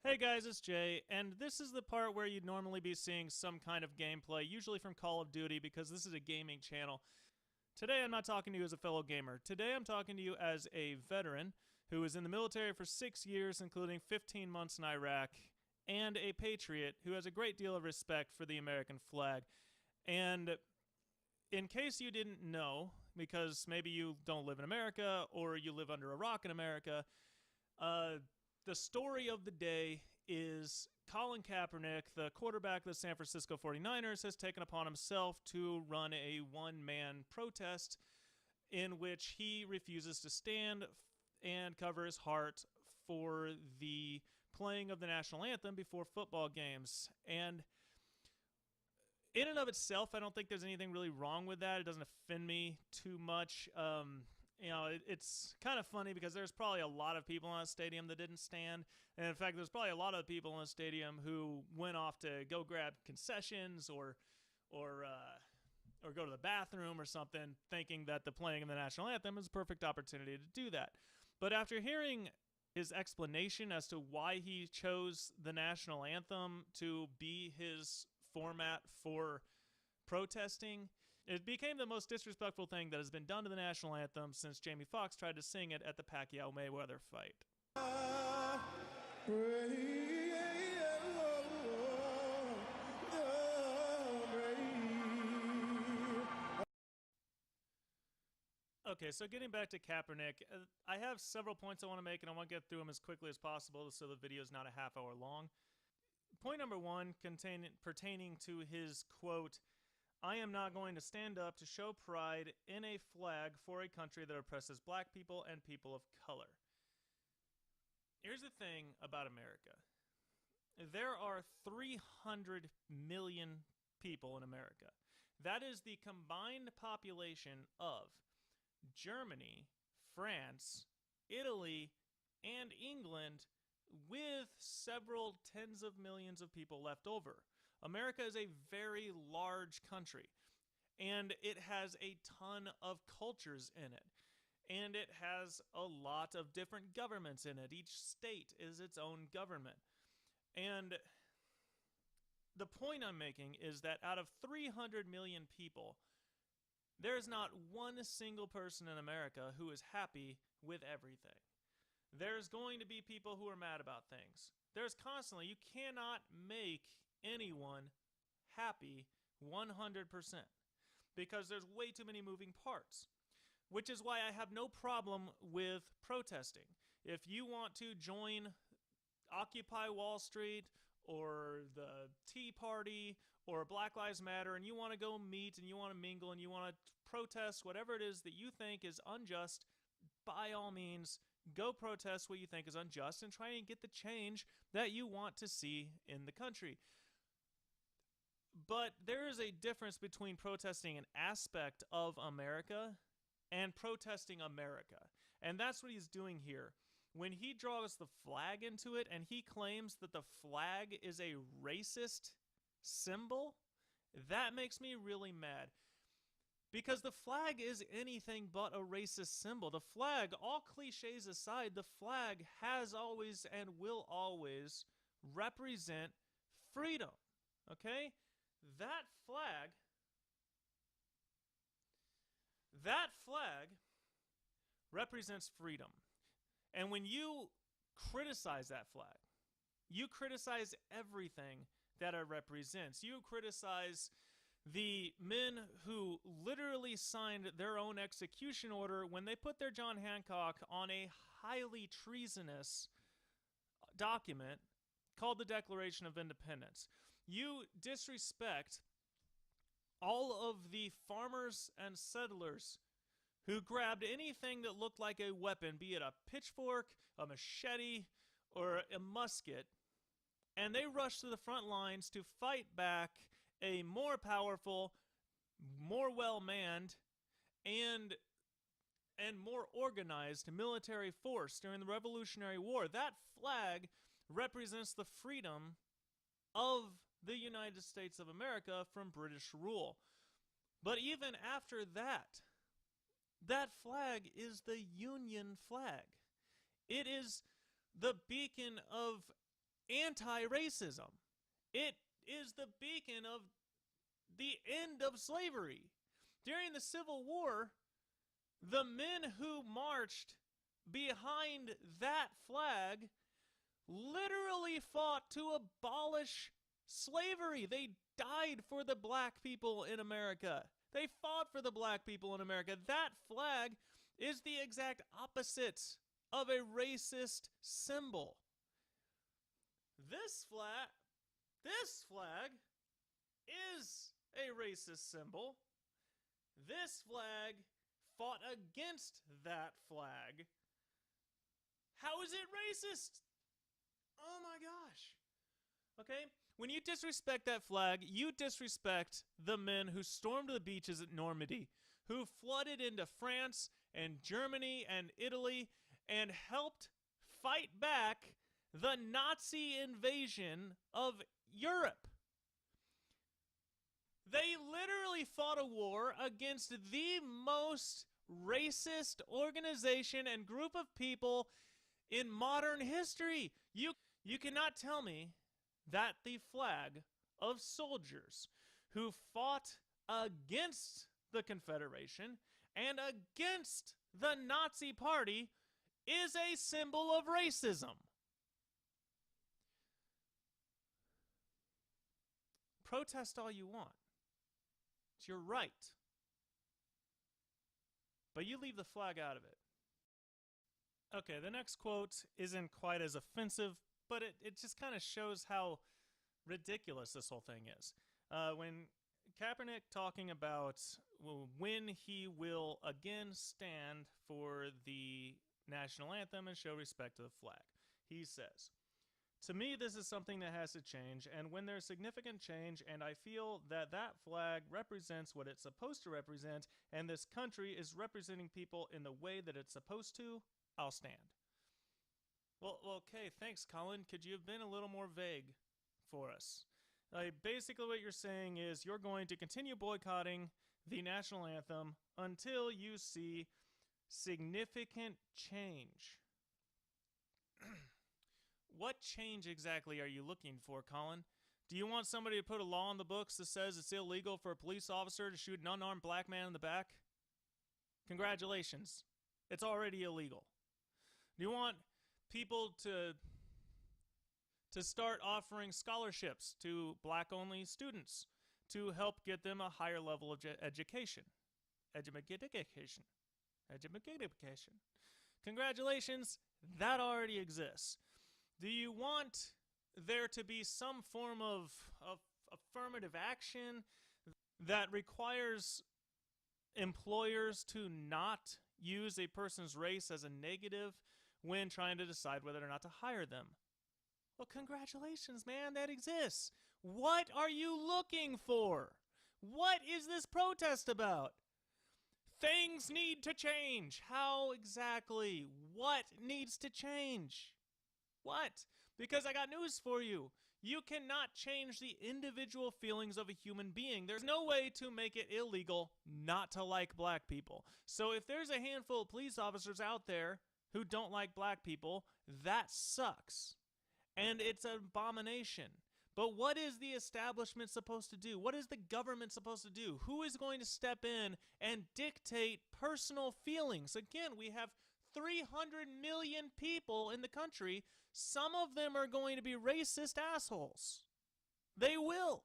Hey guys, it's Jay, and this is the part where you'd normally be seeing some kind of gameplay, usually from Call of Duty, because this is a gaming channel. Today I'm not talking to you as a fellow gamer. Today I'm talking to you as a veteran who was in the military for 6 years, including 15 months in Iraq, and a patriot who has a great deal of respect for the American flag. And in case you didn't know, because maybe you don't live in America or you live under a rock in America, uh, the story of the day is Colin Kaepernick, the quarterback of the San Francisco 49ers, has taken upon himself to run a one-man protest in which he refuses to stand and cover his heart for the playing of the national anthem before football games. And in and of itself, I don't think there's anything really wrong with that. It doesn't offend me too much. It's kind of funny because there's probably a lot of people in a stadium that didn't stand. And in fact, there's probably a lot of people in a stadium who went off to go grab concessions or, uh, or go to the bathroom or something, thinking that the playing of the national anthem is a perfect opportunity to do that. But after hearing his explanation as to why he chose the national anthem to be his format for protesting, it became the most disrespectful thing that has been done to the national anthem since Jamie Foxx tried to sing it at the Pacquiao-Mayweather fight. Okay, so getting back to Kaepernick, I have several points I want to make, and I want to get through them as quickly as possible so the video is not a half hour long. Point number one, pertaining to his quote, "I am not going to stand up to show pride in a flag for a country that oppresses black people and people of color." Here's the thing about America. There are 300 million people in America. That is the combined population of Germany, France, Italy, and England, with several tens of millions of people left over. America is a very large country, and it has a ton of cultures in it. And it has a lot of different governments in it. Each state is its own government. And the point I'm making is that out of 300 million people, there's not one single person in America who is happy with everything. There's going to be people who are mad about things. There's constantly, you cannot make anyone happy 100% because there's way too many moving parts. Which is why I have no problem with protesting. If you want to join Occupy Wall Street or the Tea Party or Black Lives Matter and you want to go meet and you want to mingle and you want to protest whatever it is that you think is unjust, by all means, go protest what you think is unjust and try and get the change that you want to see in the country. But there is a difference between protesting an aspect of America and protesting America. And that's what he's doing here. When he draws the flag into it and he claims that the flag is a racist symbol, that makes me really mad. Because the flag is anything but a racist symbol. The flag, all cliches aside, the flag has always and will always represent freedom. Okay? That flag represents freedom. And when you criticize that flag, you criticize everything that it represents. You criticize the men who literally signed their own execution order when they put their John Hancock on a highly treasonous document called the Declaration of Independence. You disrespect all of the farmers and settlers who grabbed anything that looked like a weapon, be it a pitchfork, a machete, or a musket, and they rushed to the front lines to fight back a more powerful, more well-manned, and more organized military force during the Revolutionary War. That flag represents the freedom of the United States of America from British rule. But even after that, that flag is the Union flag. It is the beacon of anti-racism. It is the beacon of the end of slavery. During the Civil War, the men who marched behind that flag literally fought to abolish slavery. They died for the black people in America. They fought for the black people in America. That flag is the exact opposite of a racist symbol. This flag is a racist symbol. This flag fought against that flag. How is it racist? Oh my gosh. Okay? When you disrespect that flag, you disrespect the men who stormed the beaches at Normandy, who flooded into France and Germany and Italy and helped fight back the Nazi invasion of Europe. They literally fought a war against the most racist organization and group of people in modern history. You cannot tell me that the flag of soldiers who fought against the Confederation and against the Nazi Party is a symbol of racism. Protest all you want. It's your right. But you leave the flag out of it. Okay, the next quote isn't quite as offensive, but it just kind of shows how ridiculous this whole thing is. When Kaepernick talking about when he will again stand for the national anthem and show respect to the flag, he says, "To me, this is something that has to change, and when there's significant change and I feel that that flag represents what it's supposed to represent, and this country is representing people in the way that it's supposed to, I'll stand." Well, okay, thanks, Colin. Could you have been a little more vague for us? Basically what you're saying is you're going to continue boycotting the national anthem until you see significant change. What change exactly are you looking for, Colin? Do you want somebody to put a law on the books that says it's illegal for a police officer to shoot an unarmed black man in the back? Congratulations. It's already illegal. Do you want people to start offering scholarships to black-only students to help get them a higher level of education? Education. Congratulations, that already exists. Do you want there to be some form of affirmative action that requires employers to not use a person's race as a negative when trying to decide whether or not to hire them? Well, congratulations, man, that exists. What are you looking for? What is this protest about? Things need to change. How exactly? What needs to change? What? Because I got news for you. You cannot change the individual feelings of a human being. There's no way to make it illegal not to like black people. So if there's a handful of police officers out there who don't like black people, that sucks. And it's an abomination. But what is the establishment supposed to do? What is the government supposed to do? Who is going to step in and dictate personal feelings? Again, we have 300 million people in the country. Some of them are going to be racist assholes. They will.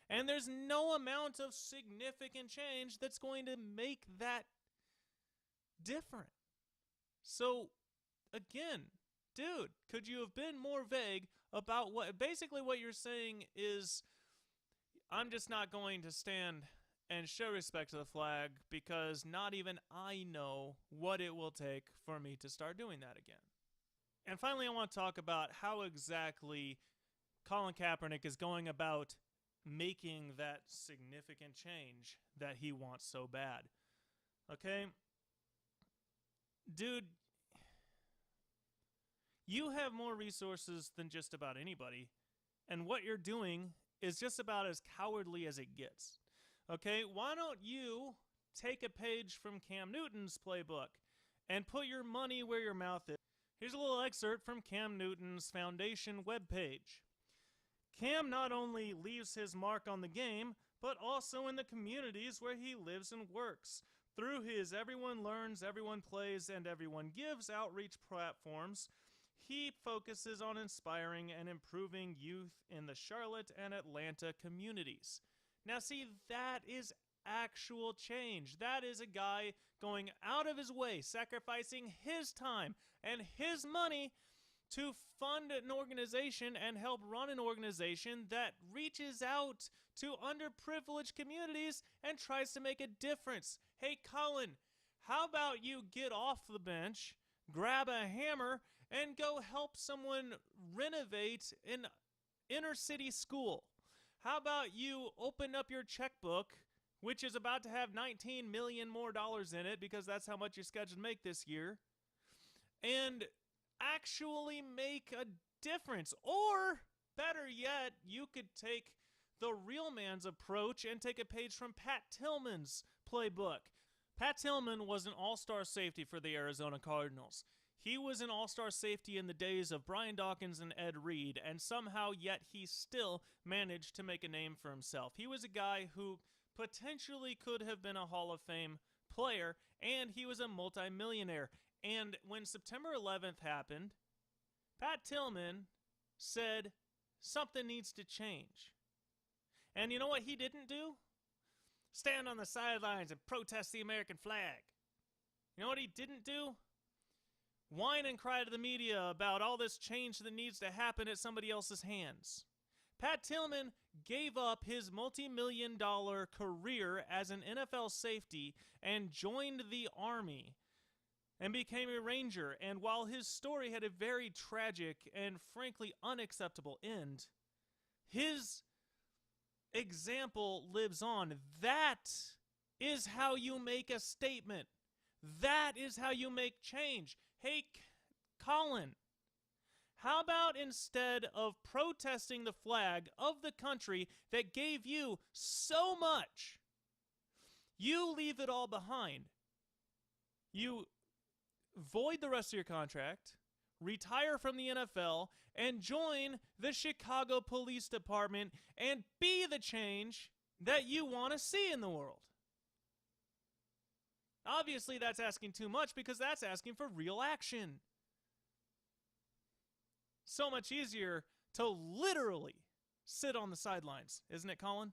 And there's no amount of significant change that's going to make that different. So, again, dude, could you have been more vague about what... Basically what you're saying is, I'm just not going to stand and show respect to the flag because not even I know what it will take for me to start doing that again. And finally, I want to talk about how exactly Colin Kaepernick is going about making that significant change that he wants so bad. Okay? Dude, you have more resources than just about anybody, and what you're doing is just about as cowardly as it gets. Okay? Why don't you take a page from Cam Newton's playbook and put your money where your mouth is? Here's a little excerpt from Cam Newton's foundation webpage. Cam not only leaves his mark on the game, but also in the communities where he lives and works. Through his Everyone Learns, Everyone Plays, and Everyone Gives outreach platforms, he focuses on inspiring and improving youth in the Charlotte and Atlanta communities. Now see, that is actual change. That is a guy going out of his way, sacrificing his time and his money to fund an organization and help run an organization that reaches out to underprivileged communities and tries to make a difference. Hey, Colin, how about you get off the bench, grab a hammer, and go help someone renovate an inner city school? How about you open up your checkbook, which is about to have $19 million more in it because that's how much you're scheduled to make this year, and actually make a difference? Or, better yet, you could take the real man's approach and take a page from Pat Tillman's playbook. Pat Tillman was an all-star safety for the Arizona Cardinals. He was an all-star safety in the days of Brian Dawkins and Ed Reed, and somehow yet he still managed to make a name for himself. He was a guy who potentially could have been a Hall of Fame player, and he was a multimillionaire. And when September 11th happened, Pat Tillman said something needs to change. And you know what he didn't do? Stand on the sidelines and protest the American flag. You know what he didn't do? Whine and cry to the media about all this change that needs to happen at somebody else's hands. Pat Tillman gave up his multi-million-dollar career as an NFL safety and joined the Army and became a Ranger. And while his story had a very tragic and frankly unacceptable end, his example lives on. That is how you make a statement. That is how you make change. Hey, Colin, how about instead of protesting the flag of the country that gave you so much, you leave it all behind? You void the rest of your contract, retire from the NFL, and join the Chicago Police Department and be the change that you want to see in the world. Obviously, that's asking too much because that's asking for real action. So much easier to literally sit on the sidelines, isn't it, Colin?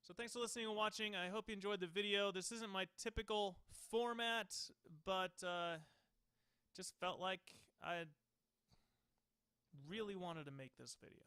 So thanks for listening and watching. I hope you enjoyed the video. This isn't my typical format, but just felt like I really wanted to make this video.